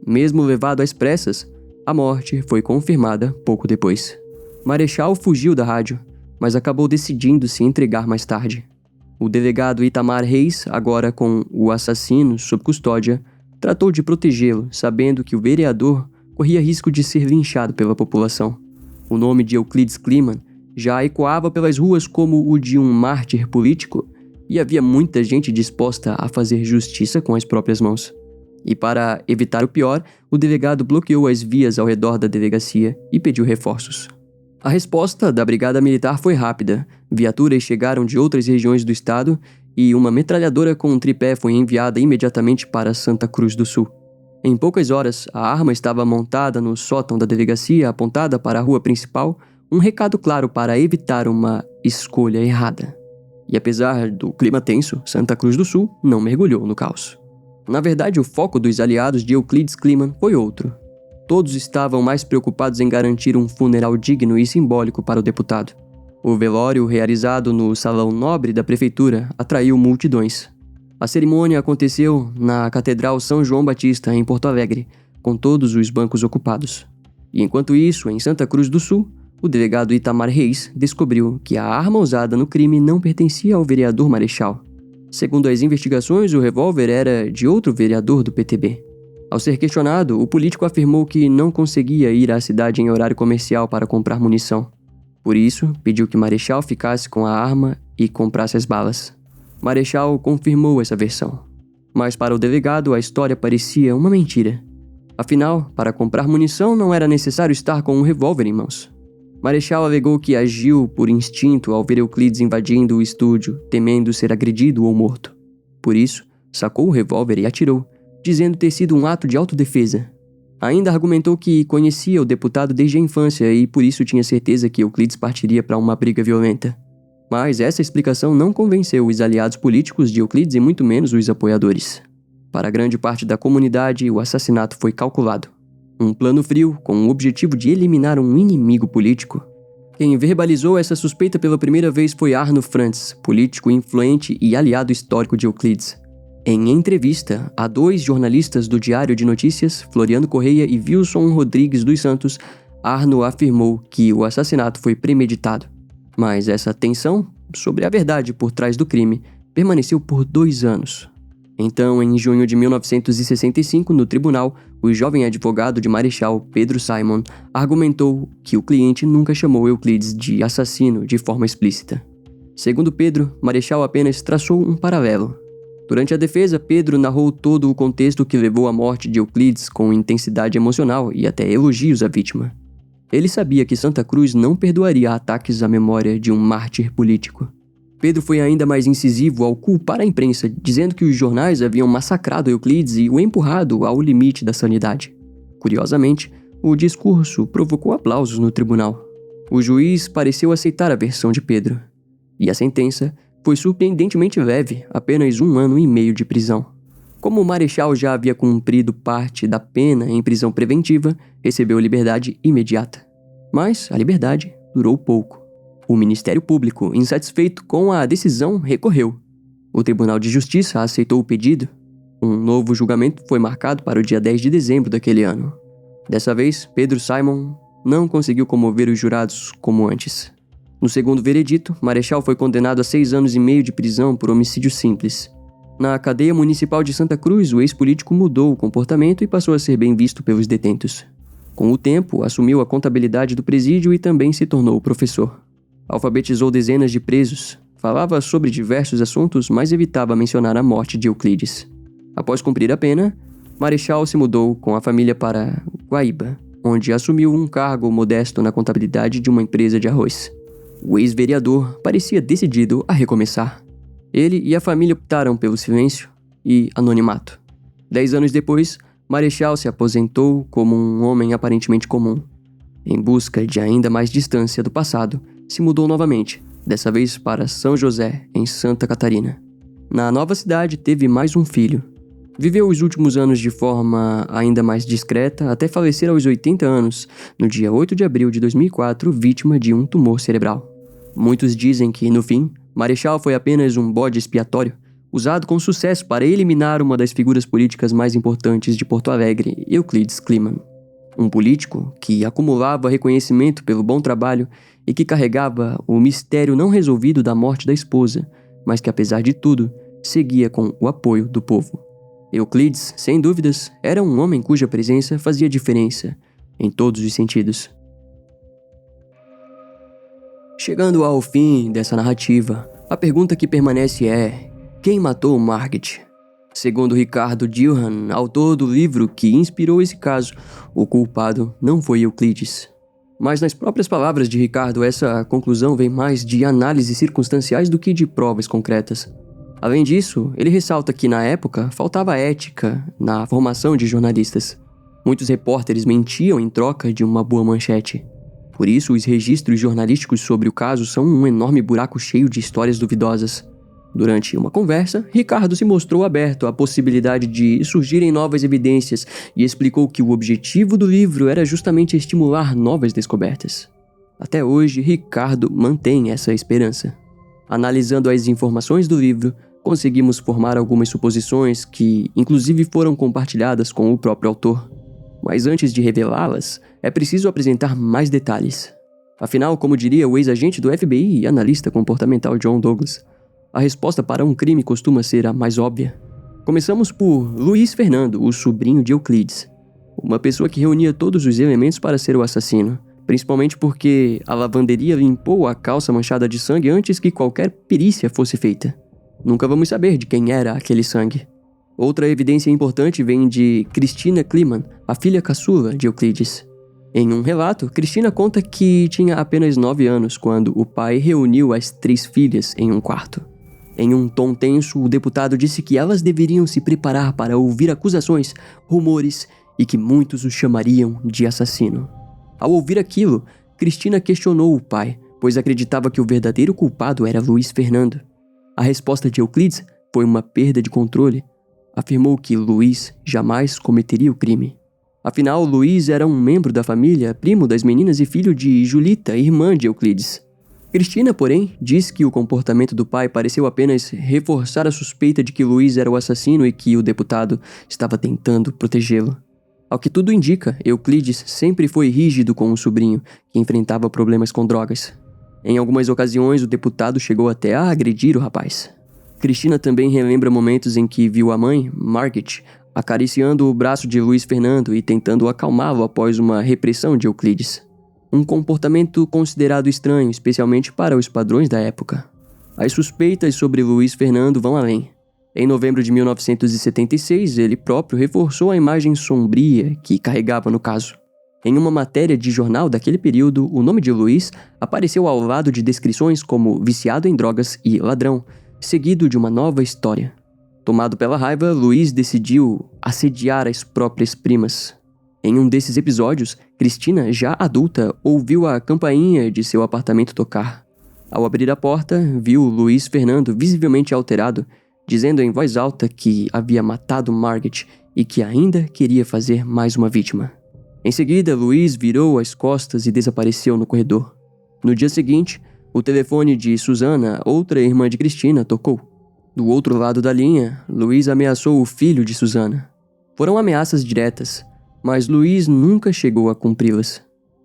Mesmo levado às pressas, a morte foi confirmada pouco depois. Marechal fugiu da rádio, mas acabou decidindo se entregar mais tarde. O delegado Itamar Reis, agora com o assassino sob custódia, tratou de protegê-lo, sabendo que o vereador corria risco de ser linchado pela população. O nome de Euclides Climan já ecoava pelas ruas como o de um mártir político, e havia muita gente disposta a fazer justiça com as próprias mãos. E para evitar o pior, o delegado bloqueou as vias ao redor da delegacia e pediu reforços. A resposta da Brigada Militar foi rápida. Viaturas chegaram de outras regiões do estado e uma metralhadora com um tripé foi enviada imediatamente para Santa Cruz do Sul. Em poucas horas, a arma estava montada no sótão da delegacia, apontada para a rua principal, um recado claro para evitar uma escolha errada. E apesar do clima tenso, Santa Cruz do Sul não mergulhou no caos. Na verdade, o foco dos aliados de Euclides Climan foi outro. Todos estavam mais preocupados em garantir um funeral digno e simbólico para o deputado. O velório, realizado no Salão Nobre da Prefeitura, atraiu multidões. A cerimônia aconteceu na Catedral São João Batista, em Porto Alegre, com todos os bancos ocupados. E enquanto isso, em Santa Cruz do Sul, o delegado Itamar Reis descobriu que a arma usada no crime não pertencia ao vereador Marechal. Segundo as investigações, o revólver era de outro vereador do PTB. Ao ser questionado, o político afirmou que não conseguia ir à cidade em horário comercial para comprar munição. Por isso, pediu que Marechal ficasse com a arma e comprasse as balas. Marechal confirmou essa versão. Mas para o delegado, a história parecia uma mentira. Afinal, para comprar munição não era necessário estar com um revólver em mãos. Marechal alegou que agiu por instinto ao ver Euclides invadindo o estúdio, temendo ser agredido ou morto. Por isso, sacou o revólver e atirou, dizendo ter sido um ato de autodefesa. Ainda argumentou que conhecia o deputado desde a infância e por isso tinha certeza que Euclides partiria para uma briga violenta. Mas essa explicação não convenceu os aliados políticos de Euclides e muito menos os apoiadores. Para grande parte da comunidade, o assassinato foi calculado. Um plano frio com o objetivo de eliminar um inimigo político. Quem verbalizou essa suspeita pela primeira vez foi Arno Frantz, político influente e aliado histórico de Euclides. Em entrevista a 2 jornalistas do Diário de Notícias, Floriano Correia e Wilson Rodrigues dos Santos, Arno afirmou que o assassinato foi premeditado. Mas essa tensão sobre a verdade por trás do crime permaneceu por 2 anos. Então, em junho de 1965, no tribunal, o jovem advogado de Marechal, Pedro Simon, argumentou que o cliente nunca chamou Euclides de assassino de forma explícita. Segundo Pedro, Marechal apenas traçou um paralelo. Durante a defesa, Pedro narrou todo o contexto que levou à morte de Euclides com intensidade emocional e até elogios à vítima. Ele sabia que Santa Cruz não perdoaria ataques à memória de um mártir político. Pedro foi ainda mais incisivo ao culpar a imprensa, dizendo que os jornais haviam massacrado Euclides e o empurrado ao limite da sanidade. Curiosamente, o discurso provocou aplausos no tribunal. O juiz pareceu aceitar a versão de Pedro. E a sentença foi surpreendentemente leve, apenas 1 ano e meio de prisão. Como o Marechal já havia cumprido parte da pena em prisão preventiva, recebeu liberdade imediata. Mas a liberdade durou pouco. O Ministério Público, insatisfeito com a decisão, recorreu. O Tribunal de Justiça aceitou o pedido. Um novo julgamento foi marcado para o dia 10 de dezembro daquele ano. Dessa vez, Pedro Simon não conseguiu comover os jurados como antes. No segundo veredito, Marechal foi condenado a 6 anos e meio de prisão por homicídio simples. Na cadeia municipal de Santa Cruz, o ex-político mudou o comportamento e passou a ser bem visto pelos detentos. Com o tempo, assumiu a contabilidade do presídio e também se tornou professor. Alfabetizou dezenas de presos, falava sobre diversos assuntos, mas evitava mencionar a morte de Euclides. Após cumprir a pena, Marechal se mudou com a família para Guaíba, onde assumiu um cargo modesto na contabilidade de uma empresa de arroz. O ex-vereador parecia decidido a recomeçar. Ele e a família optaram pelo silêncio e anonimato. 10 anos depois, Marechal se aposentou como um homem aparentemente comum. Em busca de ainda mais distância do passado, se mudou novamente, dessa vez para São José, em Santa Catarina. Na nova cidade, teve mais um filho. Viveu os últimos anos de forma ainda mais discreta, até falecer aos 80 anos, no dia 8 de abril de 2004, vítima de um tumor cerebral. Muitos dizem que, no fim, Marechal foi apenas um bode expiatório, usado com sucesso para eliminar uma das figuras políticas mais importantes de Porto Alegre, Euclides Kliman. Um político que acumulava reconhecimento pelo bom trabalho e que carregava o mistério não resolvido da morte da esposa, mas que, apesar de tudo, seguia com o apoio do povo. Euclides, sem dúvidas, era um homem cuja presença fazia diferença, em todos os sentidos. Chegando ao fim dessa narrativa, a pergunta que permanece é: quem matou Margit? Segundo Ricardo Dilhan, autor do livro que inspirou esse caso, o culpado não foi Euclides. Mas nas próprias palavras de Ricardo, essa conclusão vem mais de análises circunstanciais do que de provas concretas. Além disso, ele ressalta que na época faltava ética na formação de jornalistas. Muitos repórteres mentiam em troca de uma boa manchete. Por isso, os registros jornalísticos sobre o caso são um enorme buraco cheio de histórias duvidosas. Durante uma conversa, Ricardo se mostrou aberto à possibilidade de surgirem novas evidências e explicou que o objetivo do livro era justamente estimular novas descobertas. Até hoje, Ricardo mantém essa esperança. Analisando as informações do livro, conseguimos formar algumas suposições que, inclusive, foram compartilhadas com o próprio autor. Mas antes de revelá-las, é preciso apresentar mais detalhes. Afinal, como diria o ex-agente do FBI e analista comportamental John Douglas, a resposta para um crime costuma ser a mais óbvia. Começamos por Luiz Fernando, o sobrinho de Euclides. Uma pessoa que reunia todos os elementos para ser o assassino, principalmente porque a lavanderia limpou a calça manchada de sangue antes que qualquer perícia fosse feita. Nunca vamos saber de quem era aquele sangue. Outra evidência importante vem de Cristina Kliman, a filha caçula de Euclides. Em um relato, Cristina conta que tinha apenas 9 anos quando o pai reuniu as 3 filhas em um quarto. Em um tom tenso, o deputado disse que elas deveriam se preparar para ouvir acusações, rumores e que muitos o chamariam de assassino. Ao ouvir aquilo, Cristina questionou o pai, pois acreditava que o verdadeiro culpado era Luiz Fernando. A resposta de Euclides foi uma perda de controle. Afirmou que Luiz jamais cometeria o crime. Afinal, Luiz era um membro da família, primo das meninas e filho de Julita, irmã de Euclides. Cristina, porém, diz que o comportamento do pai pareceu apenas reforçar a suspeita de que Luiz era o assassino e que o deputado estava tentando protegê-lo. Ao que tudo indica, Euclides sempre foi rígido com o sobrinho, que enfrentava problemas com drogas. Em algumas ocasiões, o deputado chegou até a agredir o rapaz. Cristina também relembra momentos em que viu a mãe, Margit, acariciando o braço de Luiz Fernando e tentando acalmá-lo após uma repressão de Euclides. Um comportamento considerado estranho, especialmente para os padrões da época. As suspeitas sobre Luiz Fernando vão além. Em novembro de 1976, ele próprio reforçou a imagem sombria que carregava no caso. Em uma matéria de jornal daquele período, o nome de Luiz apareceu ao lado de descrições como viciado em drogas e ladrão, seguido de uma nova história. Tomado pela raiva, Luiz decidiu assediar as próprias primas. Em um desses episódios, Cristina, já adulta, ouviu a campainha de seu apartamento tocar. Ao abrir a porta, viu Luiz Fernando visivelmente alterado, dizendo em voz alta que havia matado Margit e que ainda queria fazer mais uma vítima. Em seguida, Luiz virou as costas e desapareceu no corredor. No dia seguinte, o telefone de Susana, outra irmã de Cristina, tocou. Do outro lado da linha, Luiz ameaçou o filho de Susana. Foram ameaças diretas, mas Luiz nunca chegou a cumpri-las.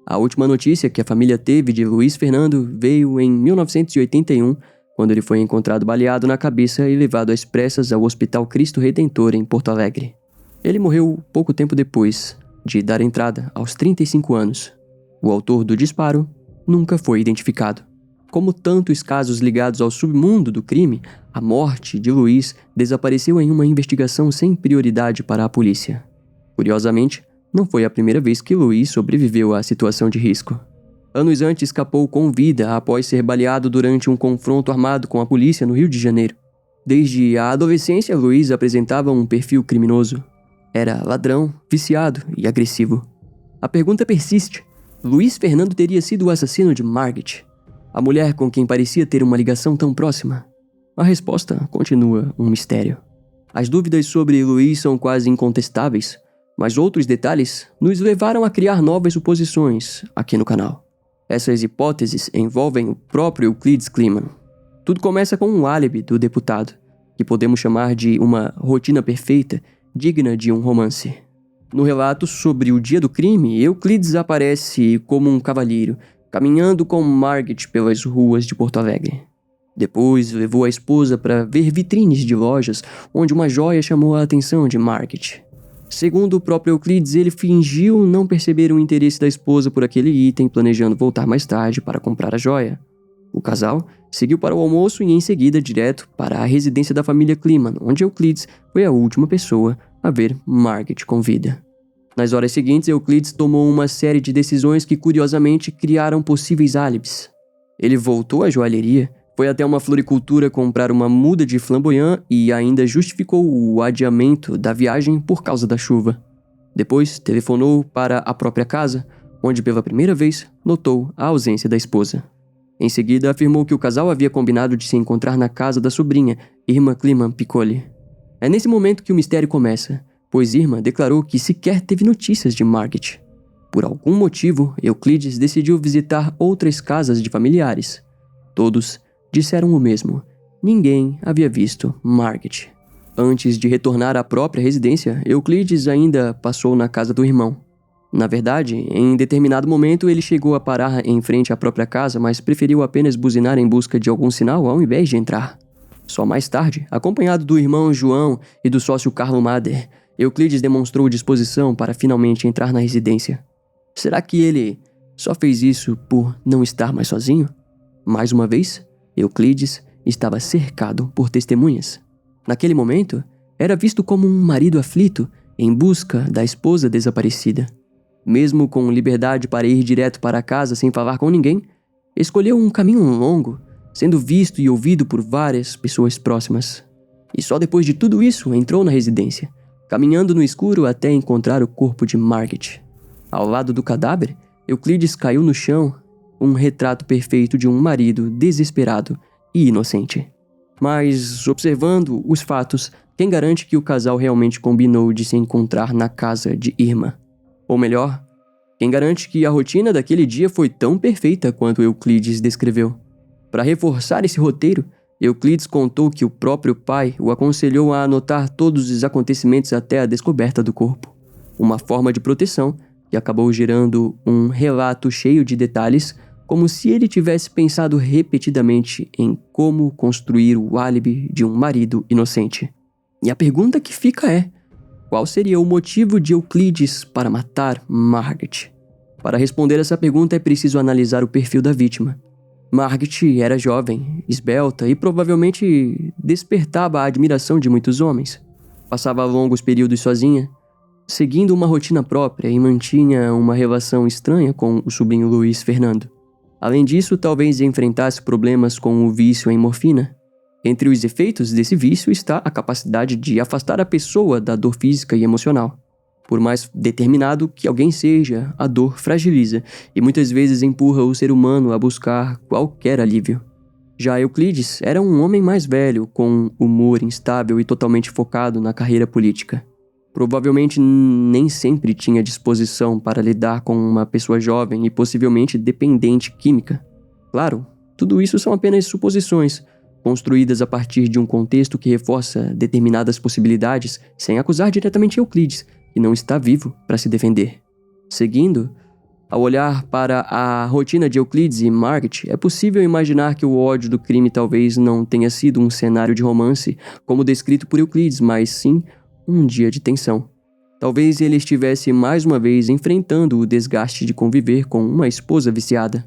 A última notícia que a família teve de Luiz Fernando veio em 1981, quando ele foi encontrado baleado na cabeça e levado às pressas ao Hospital Cristo Redentor em Porto Alegre. Ele morreu pouco tempo depois de dar entrada aos 35 anos. O autor do disparo nunca foi identificado. Como tantos casos ligados ao submundo do crime, a morte de Luiz desapareceu em uma investigação sem prioridade para a polícia. Curiosamente, não foi a primeira vez que Luiz sobreviveu à situação de risco. Anos antes escapou com vida após ser baleado durante um confronto armado com a polícia no Rio de Janeiro. Desde a adolescência, Luiz apresentava um perfil criminoso. Era ladrão, viciado e agressivo. A pergunta persiste. Luiz Fernando teria sido o assassino de Margit, a mulher com quem parecia ter uma ligação tão próxima? A resposta continua um mistério. As dúvidas sobre Luiz são quase incontestáveis, mas outros detalhes nos levaram a criar novas suposições aqui no canal. Essas hipóteses envolvem o próprio Euclides Kliman. Tudo começa com um álibi do deputado, que podemos chamar de uma rotina perfeita, digna de um romance. No relato sobre o dia do crime, Euclides aparece como um cavalheiro, caminhando com Margit pelas ruas de Porto Alegre. Depois levou a esposa para ver vitrines de lojas onde uma joia chamou a atenção de Margit. Segundo o próprio Euclides, ele fingiu não perceber o interesse da esposa por aquele item, planejando voltar mais tarde para comprar a joia. O casal seguiu para o almoço e em seguida direto para a residência da família Kliman, onde Euclides foi a última pessoa a ver Margit com vida. Nas horas seguintes, Euclides tomou uma série de decisões que curiosamente criaram possíveis álibis. Ele voltou à joalheria, foi até uma floricultura comprar uma muda de flamboyant e ainda justificou o adiamento da viagem por causa da chuva. Depois, telefonou para a própria casa, onde pela primeira vez notou a ausência da esposa. Em seguida, afirmou que o casal havia combinado de se encontrar na casa da sobrinha, Irma Kliman Piccoli. É nesse momento que o mistério começa, pois Irma declarou que sequer teve notícias de Margit. Por algum motivo, Euclides decidiu visitar outras casas de familiares. Todos disseram o mesmo. Ninguém havia visto Margit. Antes de retornar à própria residência, Euclides ainda passou na casa do irmão. Na verdade, em determinado momento ele chegou a parar em frente à própria casa, mas preferiu apenas buzinar em busca de algum sinal ao invés de entrar. Só mais tarde, acompanhado do irmão João e do sócio Carlo Mader, Euclides demonstrou disposição para finalmente entrar na residência. Será que ele só fez isso por não estar mais sozinho? Mais uma vez, Euclides estava cercado por testemunhas. Naquele momento, era visto como um marido aflito em busca da esposa desaparecida. Mesmo com liberdade para ir direto para casa sem falar com ninguém, escolheu um caminho longo, sendo visto e ouvido por várias pessoas próximas. E só depois de tudo isso entrou na residência, caminhando no escuro até encontrar o corpo de Margit. Ao lado do cadáver, Euclides caiu no chão, um retrato perfeito de um marido desesperado e inocente. Mas, observando os fatos, quem garante que o casal realmente combinou de se encontrar na casa de Irma? Ou melhor, quem garante que a rotina daquele dia foi tão perfeita quanto Euclides descreveu? Para reforçar esse roteiro, Euclides contou que o próprio pai o aconselhou a anotar todos os acontecimentos até a descoberta do corpo. Uma forma de proteção que acabou gerando um relato cheio de detalhes, como se ele tivesse pensado repetidamente em como construir o álibi de um marido inocente. E a pergunta que fica é: qual seria o motivo de Euclides para matar Margaret? Para responder essa pergunta é preciso analisar o perfil da vítima. Margaret era jovem, esbelta e provavelmente despertava a admiração de muitos homens. Passava longos períodos sozinha, seguindo uma rotina própria e mantinha uma relação estranha com o sobrinho Luiz Fernando. Além disso, talvez enfrentasse problemas com o vício em morfina. Entre os efeitos desse vício está a capacidade de afastar a pessoa da dor física e emocional. Por mais determinado que alguém seja, a dor fragiliza e muitas vezes empurra o ser humano a buscar qualquer alívio. Já Euclides era um homem mais velho, com humor instável e totalmente focado na carreira política. Provavelmente nem sempre tinha disposição para lidar com uma pessoa jovem e possivelmente dependente química. Claro, tudo isso são apenas suposições, construídas a partir de um contexto que reforça determinadas possibilidades sem acusar diretamente Euclides, que não está vivo para se defender. Seguindo, ao olhar para a rotina de Euclides e Margaret, é possível imaginar que o ódio do crime talvez não tenha sido um cenário de romance, como descrito por Euclides, mas sim um dia de tensão. Talvez ele estivesse mais uma vez enfrentando o desgaste de conviver com uma esposa viciada.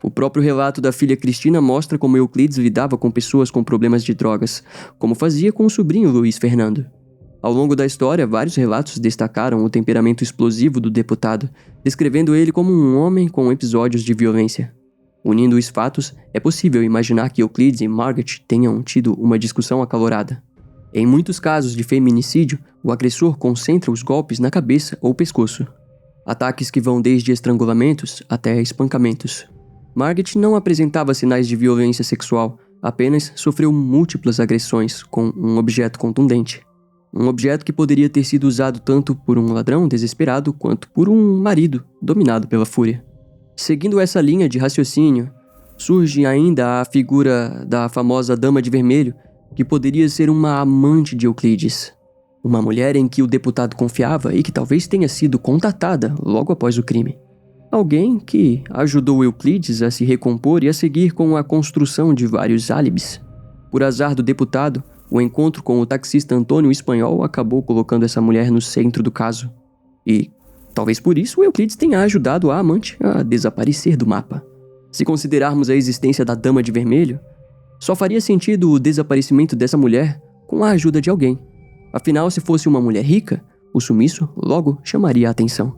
O próprio relato da filha Cristina mostra como Euclides lidava com pessoas com problemas de drogas, como fazia com o sobrinho Luiz Fernando. Ao longo da história, vários relatos destacaram o temperamento explosivo do deputado, descrevendo ele como um homem com episódios de violência. Unindo os fatos, é possível imaginar que Euclides e Margaret tenham tido uma discussão acalorada. Em muitos casos de feminicídio, o agressor concentra os golpes na cabeça ou pescoço. Ataques que vão desde estrangulamentos até espancamentos. Margaret não apresentava sinais de violência sexual, apenas sofreu múltiplas agressões com um objeto contundente. Um objeto que poderia ter sido usado tanto por um ladrão desesperado quanto por um marido dominado pela fúria. Seguindo essa linha de raciocínio, surge ainda a figura da famosa Dama de Vermelho, que poderia ser uma amante de Euclides. Uma mulher em que o deputado confiava e que talvez tenha sido contatada logo após o crime. Alguém que ajudou Euclides a se recompor e a seguir com a construção de vários álibis. Por azar do deputado, o encontro com o taxista Antônio Espanhol acabou colocando essa mulher no centro do caso. E, talvez por isso, Euclides tenha ajudado a amante a desaparecer do mapa. Se considerarmos a existência da Dama de Vermelho, só faria sentido o desaparecimento dessa mulher com a ajuda de alguém. Afinal, se fosse uma mulher rica, o sumiço logo chamaria a atenção.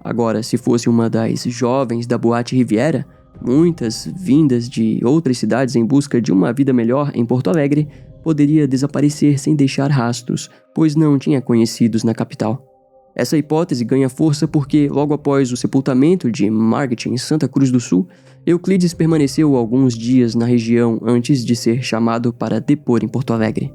Agora, se fosse uma das jovens da Boate Riviera, muitas vindas de outras cidades em busca de uma vida melhor em Porto Alegre, poderia desaparecer sem deixar rastros, pois não tinha conhecidos na capital. Essa hipótese ganha força porque, logo após o sepultamento de Margaret em Santa Cruz do Sul, Euclides permaneceu alguns dias na região antes de ser chamado para depor em Porto Alegre.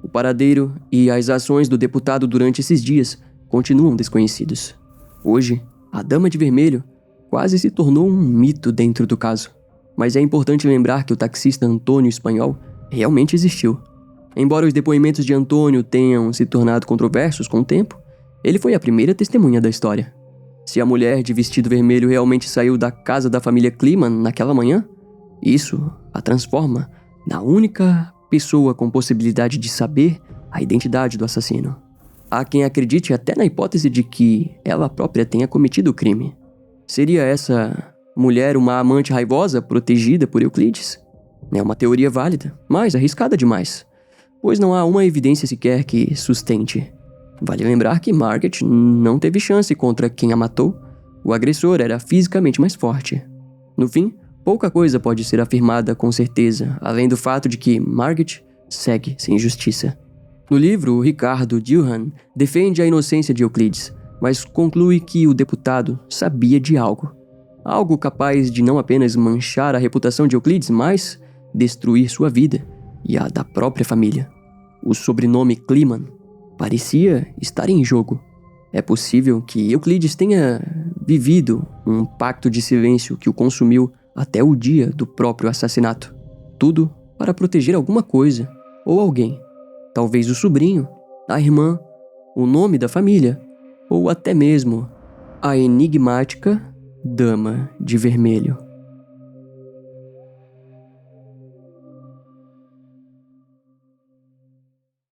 O paradeiro e as ações do deputado durante esses dias continuam desconhecidos. Hoje, a Dama de Vermelho quase se tornou um mito dentro do caso. Mas é importante lembrar que o taxista Antônio Espanhol realmente existiu. Embora os depoimentos de Antônio tenham se tornado controversos com o tempo, ele foi a primeira testemunha da história. Se a mulher de vestido vermelho realmente saiu da casa da família Kliman naquela manhã, isso a transforma na única pessoa com possibilidade de saber a identidade do assassino. Há quem acredite até na hipótese de que ela própria tenha cometido o crime. Seria essa mulher uma amante raivosa protegida por Euclides? É uma teoria válida, mas arriscada demais, pois não há uma evidência sequer que sustente. Vale lembrar que Margaret não teve chance contra quem a matou. O agressor era fisicamente mais forte. No fim, pouca coisa pode ser afirmada com certeza, além do fato de que Margaret segue sem justiça. No livro, Ricardo Dilhan defende a inocência de Euclides, mas conclui que o deputado sabia de algo. Algo capaz de não apenas manchar a reputação de Euclides, mas destruir sua vida e a da própria família. O sobrenome Kliman parecia estar em jogo. É possível que Euclides tenha vivido um pacto de silêncio que o consumiu até o dia do próprio assassinato. Tudo para proteger alguma coisa ou alguém. Talvez o sobrinho, a irmã, o nome da família, ou até mesmo a enigmática Dama de Vermelho.